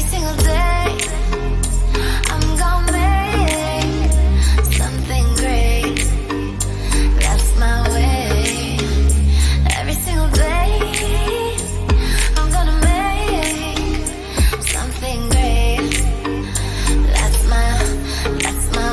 single day, I'm gonna make something great. That's my way. Every single day, I'm gonna make something great. That's my way. That's my